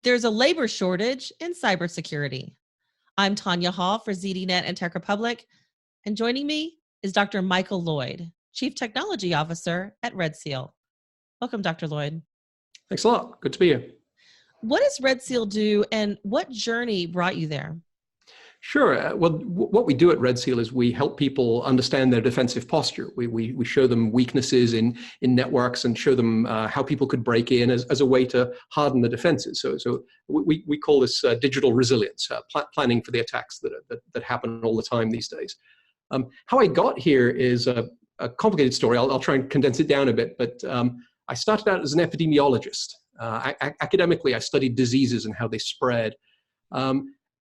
There's a labor shortage in cybersecurity. I'm Tonya Hall for ZDNet and Tech Republic, and joining me is Dr. Michael Lloyd, Chief Technology Officer at RedSeal. Welcome, Dr. Lloyd. Thanks a lot. Good to be here. What does RedSeal do, and what journey brought you there? Sure. Well, what we do at RedSeal is we help people understand their defensive posture. We show them weaknesses in networks and show them how people could break in as a way to harden the defenses. So we call this digital resilience, planning for the attacks that happen all the time these days. How I got here is a complicated story. I'll try and condense it down a bit, but I started out as an epidemiologist. Academically, I studied diseases and how they spread.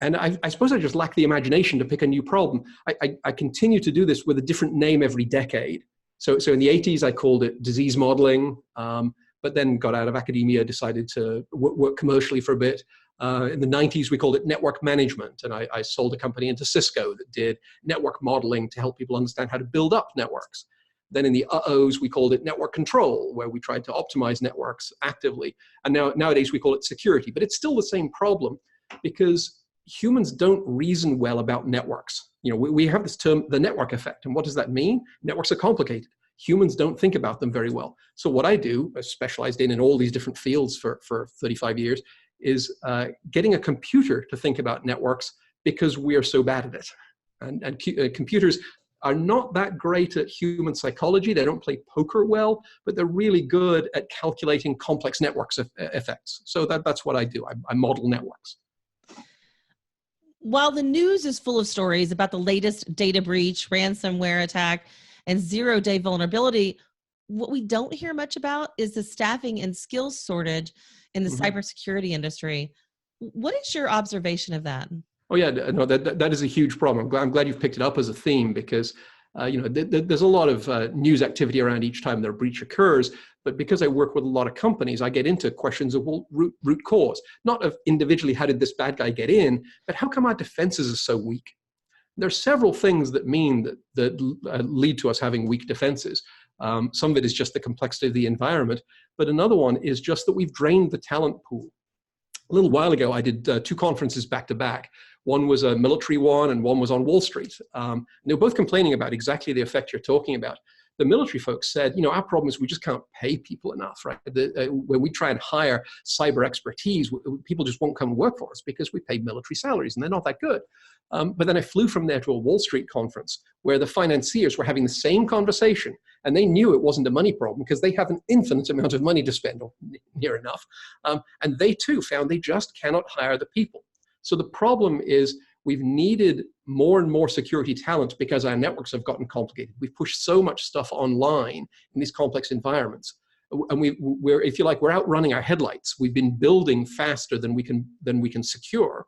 And I suppose I just lack the imagination to pick a new problem. I continue to do this with a different name every decade. So in the 80s, I called it disease modeling, but then got out of academia, decided to work commercially for a bit. In the 90s, we called it network management. And I sold a company into Cisco that did network modeling to help people understand how to build up networks. Then in the uh-ohs, we called it network control, where we tried to optimize networks actively. And nowadays, we call it security. But it's still the same problem because humans don't reason well about networks. You know, we have this term, the network effect. And what does that mean? Networks are complicated. Humans don't think about them very well. So what I do, specialized in all these different fields for 35 years, is getting a computer to think about networks because we are so bad at it. And computers are not that great at human psychology. They don't play poker well, but they're really good at calculating complex networks effects. So that's what I do. I model networks. While the news is full of stories about the latest data breach, ransomware attack, and zero-day vulnerability, what we don't hear much about is the staffing and skills shortage in the cybersecurity industry. What is your observation of that? Oh yeah, no, that is a huge problem. I'm glad you've picked it up as a theme because there's a lot of news activity around each time their breach occurs. But because I work with a lot of companies, I get into questions of root cause, not of individually how did this bad guy get in, but how come our defenses are so weak? There are several things that mean that lead to us having weak defenses. Some of it is just the complexity of the environment, but another one is just that we've drained the talent pool. A little while ago, I did two conferences back to back. One was a military one and one was on Wall Street. And they were both complaining about exactly the effect you're talking about. The military folks said, our problem is we just can't pay people enough, right? When we try and hire cyber expertise, people just won't come and work for us because we pay military salaries and they're not that good. But then I flew from there to a Wall Street conference where the financiers were having the same conversation and they knew it wasn't a money problem because they have an infinite amount of money to spend, or near enough. And they too found they just cannot hire the people. So the problem is we've needed more and more security talent because our networks have gotten complicated. We've pushed so much stuff online in these complex environments. And we're, if you like, we're outrunning our headlights. We've been building faster than we can secure.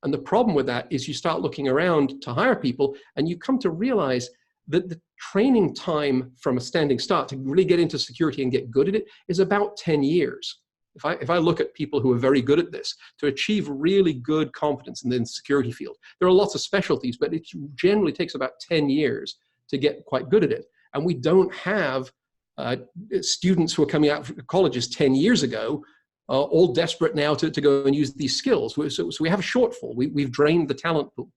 And the problem with that is you start looking around to hire people and you come to realize that the training time from a standing start to really get into security and get good at it is about 10 years. If I look at people who are very good at this, to achieve really good competence in the security field, there are lots of specialties, but it generally takes about 10 years to get quite good at it. And we don't have students who are coming out of colleges 10 years ago, all desperate now to go and use these skills. So we have a shortfall. We've drained the talent pool.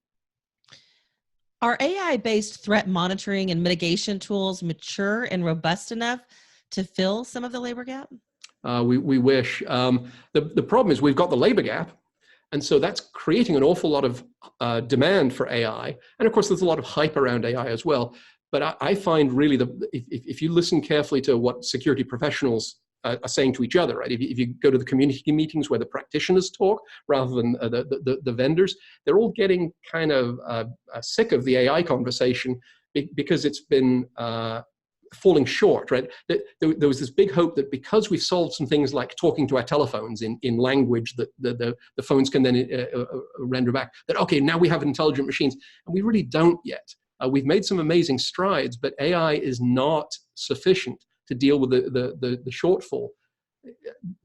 Are AI-based threat monitoring and mitigation tools mature and robust enough to fill some of the labor gap? We wish. The problem is we've got the labor gap, and so that's creating an awful lot of demand for AI. And of course, there's a lot of hype around AI as well. But I find really if you listen carefully to what security professionals are saying to each other, right? If you go to the community meetings where the practitioners talk rather than the vendors, they're all getting kind of sick of the AI conversation because it's been falling short, right? There was this big hope that because we've solved some things like talking to our telephones in language that the phones can then render back, that, okay, now we have intelligent machines. And we really don't yet. We've made some amazing strides, but AI is not sufficient to deal with the shortfall.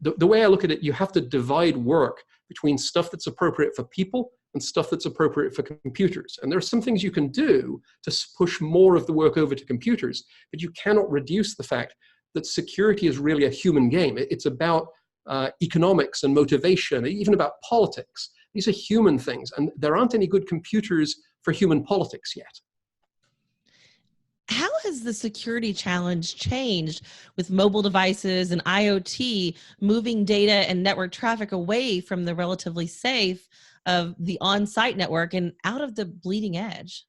The way I look at it, you have to divide work between stuff that's appropriate for people and stuff that's appropriate for computers. And there are some things you can do to push more of the work over to computers, but you cannot reduce the fact that security is really a human game. It's about economics and motivation, even about politics. These are human things, and there aren't any good computers for human politics yet. How has the security challenge changed with mobile devices and IoT moving data and network traffic away from the relatively safe of the on-site network and out of the bleeding edge?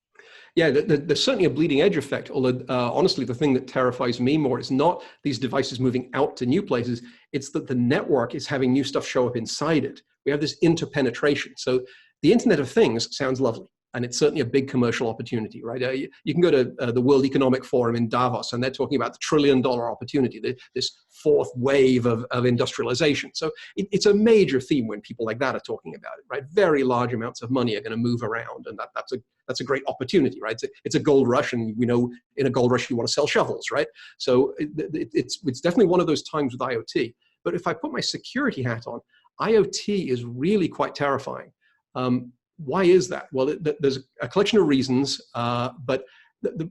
Yeah, there's certainly a bleeding edge effect, although honestly, the thing that terrifies me more is not these devices moving out to new places, it's that the network is having new stuff show up inside it. We have this interpenetration. So the Internet of Things sounds lovely, and it's certainly a big commercial opportunity, right? You can go to the World Economic Forum in Davos, and they're talking about the $1 trillion opportunity, this fourth wave of industrialization. So it's a major theme when people like that are talking about it, right? Very large amounts of money are going to move around, and that's a great opportunity, right? It's a gold rush, and we know in a gold rush you want to sell shovels, right? So it's definitely one of those times with IoT. But if I put my security hat on, IoT is really quite terrifying. Why is that? Well, there's a collection of reasons, but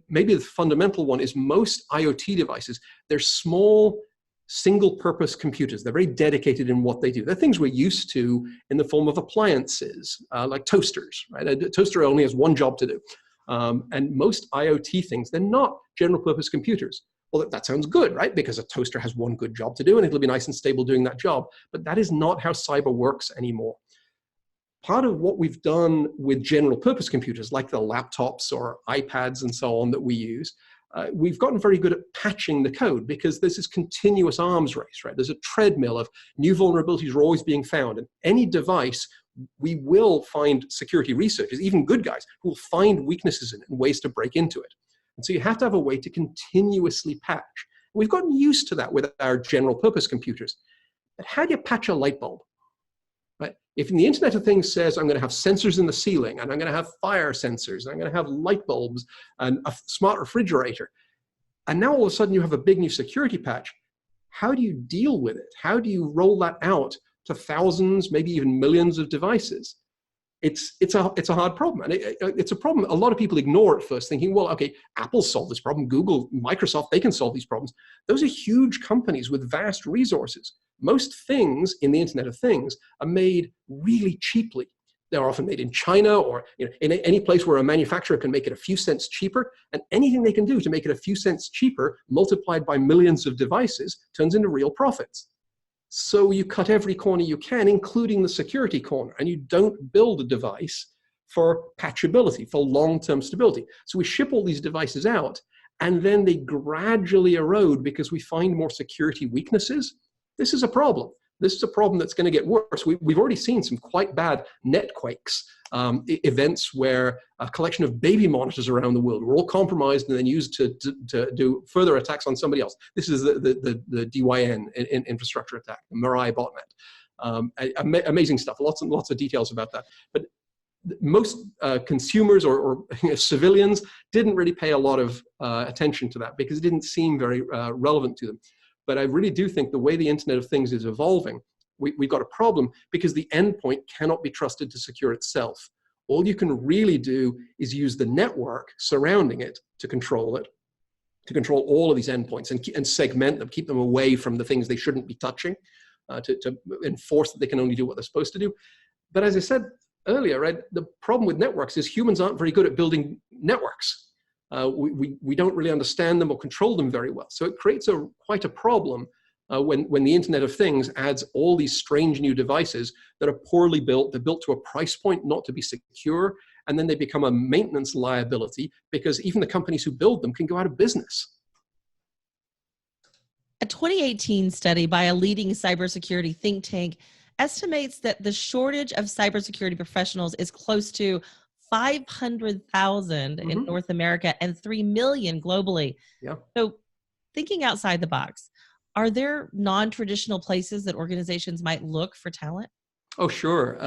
maybe the fundamental one is most IoT devices, they're small, single-purpose computers. They're very dedicated in what they do. They're things we're used to in the form of appliances, like toasters, right? A toaster only has one job to do. And most IoT things, they're not general-purpose computers. Well, that sounds good, right? Because a toaster has one good job to do, and it'll be nice and stable doing that job. But that is not how cyber works anymore. Part of what we've done with general purpose computers, like the laptops or iPads and so on that we use, we've gotten very good at patching the code because there's this continuous arms race, right? There's a treadmill of new vulnerabilities are always being found. And any device, we will find security researchers, even good guys, who will find weaknesses in it and ways to break into it. And so you have to have a way to continuously patch. We've gotten used to that with our general purpose computers. But how do you patch a light bulb? Right? If the Internet of Things says I'm going to have sensors in the ceiling, and I'm going to have fire sensors, and I'm going to have light bulbs, and a smart refrigerator, and now all of a sudden you have a big new security patch, how do you deal with it? How do you roll that out to thousands, maybe even millions of devices? It's a hard problem, and it's a problem a lot of people ignore at first, thinking, well, okay, Apple solved this problem, Google, Microsoft, they can solve these problems. Those are huge companies with vast resources. Most things in the Internet of Things are made really cheaply. They're often made in China or in any place where a manufacturer can make it a few cents cheaper, and anything they can do to make it a few cents cheaper, multiplied by millions of devices, turns into real profits. So you cut every corner you can, including the security corner, and you don't build a device for patchability, for long-term stability. So we ship all these devices out, and then they gradually erode because we find more security weaknesses. This is a problem. This is a problem that's going to get worse. We've already seen some quite bad netquakes, events where a collection of baby monitors around the world were all compromised and then used to do further attacks on somebody else. This is the DYN infrastructure attack, the Mirai botnet. Amazing stuff. Lots and lots of details about that. But most consumers or civilians didn't really pay a lot of attention to that because it didn't seem very relevant to them. But I really do think the way the Internet of Things is evolving, we've got a problem because the endpoint cannot be trusted to secure itself. All you can really do is use the network surrounding it, to control all of these endpoints and segment them, keep them away from the things they shouldn't be touching, to enforce that they can only do what they're supposed to do. But as I said earlier, right, the problem with networks is humans aren't very good at building networks. We don't really understand them or control them very well. So it creates quite a problem when the Internet of Things adds all these strange new devices that are poorly built. They're built to a price point not to be secure, and then they become a maintenance liability because even the companies who build them can go out of business. A 2018 study by a leading cybersecurity think tank estimates that the shortage of cybersecurity professionals is close to 500,000 in North America and 3 million globally. Yeah. So thinking outside the box, are there non-traditional places that organizations might look for talent? Oh, sure.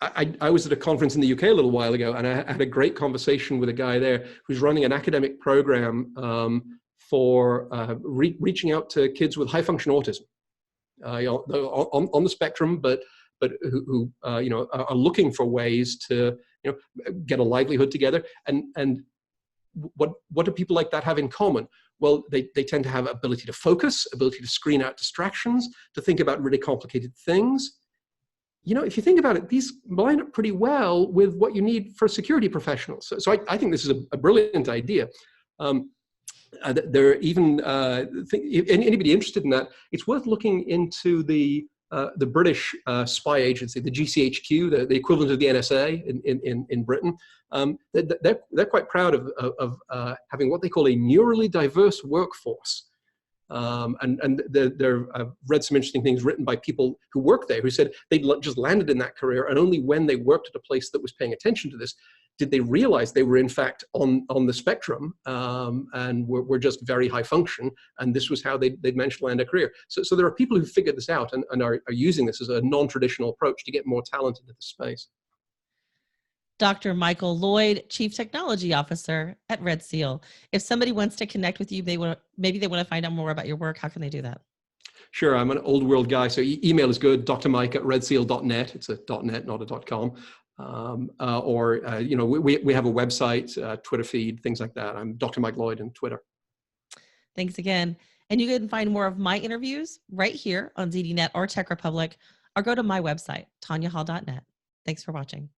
I was at a conference in the UK a little while ago, and I had a great conversation with a guy there who's running an academic program for reaching out to kids with high-function autism on the spectrum, but who are looking for ways to get a livelihood together. And what do people like that have in common? Well, they tend to have ability to focus, ability to screen out distractions, to think about really complicated things. If you think about it, these line up pretty well with what you need for security professionals. So I think this is a brilliant idea. There are even, anybody interested in that, it's worth looking into the British spy agency, the GCHQ, the equivalent of the NSA in Britain. They're quite proud of having what they call a neurally diverse workforce. And I've read some interesting things written by people who work there who said they just landed in that career, and only when they worked at a place that was paying attention to this did they realize they were in fact on the spectrum, and were just very high function, and this was how they'd managed to land a career. So there are people who figured this out and are using this as a non-traditional approach to get more talent into the space. Dr. Michael Lloyd, Chief Technology Officer at RedSeal. If somebody wants to connect with you, maybe they want to find out more about your work, how can they do that? Sure, I'm an old world guy, so email is good, drmike@redseal.net. It's a .net, not a .com. We have a website, Twitter feed, things like that. I'm Dr. Mike Lloyd on Twitter. Thanks again. And you can find more of my interviews right here on ZDNet or Tech Republic, or go to my website, tonyahall.net. Thanks for watching.